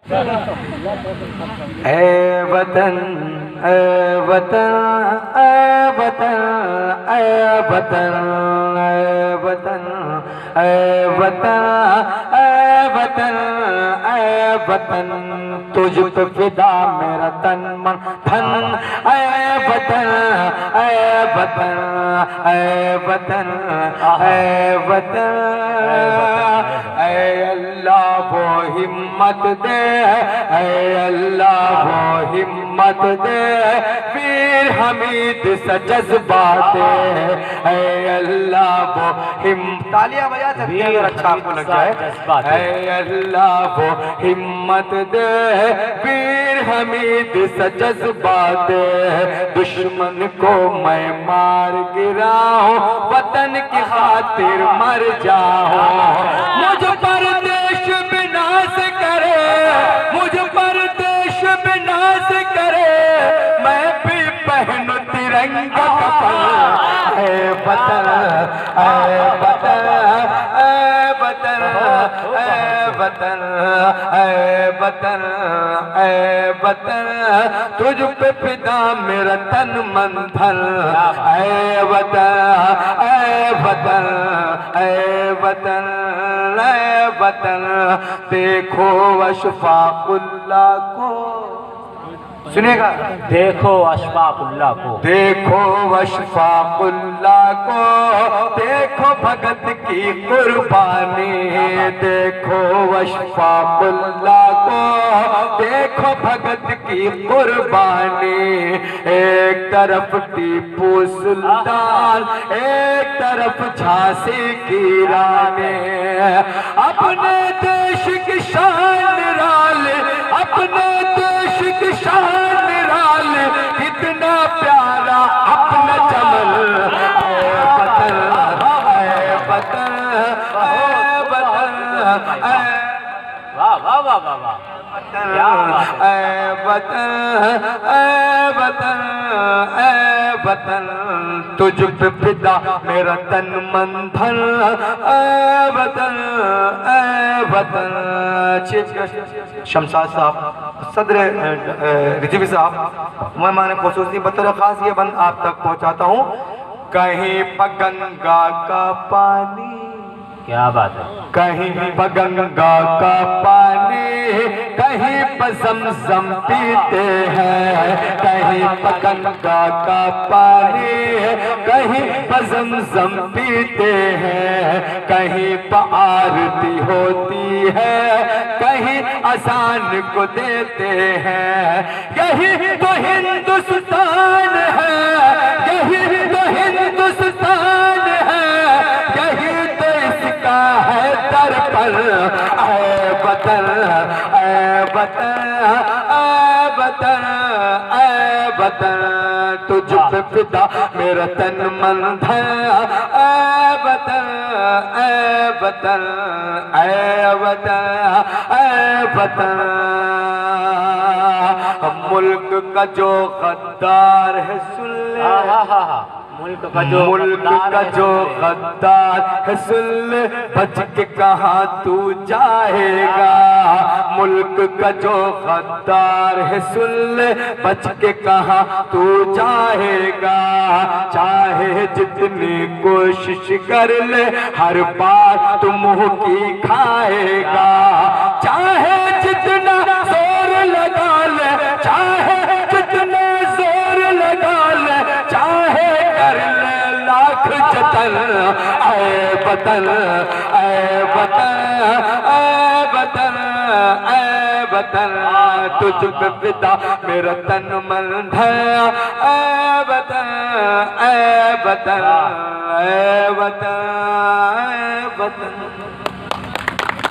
ऐ वतन ऐ वतन ऐ वतन ऐ वतन ऐ वतन ऐ वतन ऐ वतन ऐ वतन तुझ पे फिदा मेरा तन मन धन। ऐ वतन ऐ वतन ऐ वतन ऐ वतन ऐ अल्लाह वो हिम्मत दे, ऐ अल्लाह वो हिम्मत दे, वीर हमीद सा जज्बा दे, ऐ अल्लाह वो तालियां बजा सकते हैं अगर अच्छा आपको लग जाए। ऐ अल्लाह वो हिम्मत दे, वीर हमीद सा जज्बा दे, दुश्मन को मैं मार गिराऊं, वतन की खातिर मर जाऊं। मुझ पर देश विनाश करे, मुझ पर देश विनाश करे, मैं भी पहनूं तिरंगा कफन। ऐ वतन ऐ वतन ऐ वतन ऐ वतन ऐ वतन ऐ वतन तुझ पे फिदा मेरा तन मन धन। ऐ वतन ऐ वतन ऐ वतन ऐ वतन देखो अशफाकुल्लाह को, सुनिएगा, देखो अशफाकुल्लाह को, देखो अशफाकुल्लाह को, देखो भगत की कुर्बानी, देखो अशफाकुल्लाह को, देखो भगत की कुर्बानी। एक तरफ टीपू सुल्तान, एक तरफ झांसी की रानी, अपने देश की शान निराले, अपने देश की शान निराले, कितना प्यारा अपना चमन। ऐ वतन ऐ वतन ऐ वतन वाह वाह वाह वाह वाह, ऐ वतन ऐ वतन ऐ वतन तुझ पे फिदा मेरा तन मन धन। ऐ वतन ऐ वतन। चीफ गेस्ट शमशाद साहब, सदर रिजवी साहब, मेहमान खुसूसी बतौर खास ये बंद आप तक पहुंचाता हूँ। कहीं पर गंगा का पानी, क्या बात है, कहीं पर गंगा का पानी, कहीं पर ज़मज़म पीते हैं, कहीं पर गंगा का पानी, कहीं पर ज़मज़म पीते हैं, कहीं पर आरती होती है, कहीं अज़ान को देते हैं। यही तो हिंदुस्तान है, यही तो हिंदुस्तान है, यही तो इसका है दर्पण। ऐ वतन ऐ वतन ऐ वतन ऐ वतन तुझ पे फिदा मेरा तन मन धन। ऐ वतन ऐ वतन ऐ वतन ऐ वतन मुल्क का जो गद्दार है सुन ले, मुल्क का जो गद्दार है सुन ले, बच के कहाँ तू जाएगा। मुल्क का जो गद्दार है सुन ले, बच के कहाँ तू जाएगा। चाहे जितनी कोशिश कर ले, हर बात तू मुँह की खाएगा। चाहे जितना जोर लगा ले, चाहे जितना जोर लगा ले, चाहे कर ले लाख जतन। ऐ वतन ऐ वतन ऐ वतन ऐ वतन तुझ पे फिदा मेरा तन मन धन। ऐ वतन ऐ वतन ऐ वतन ऐ वतन।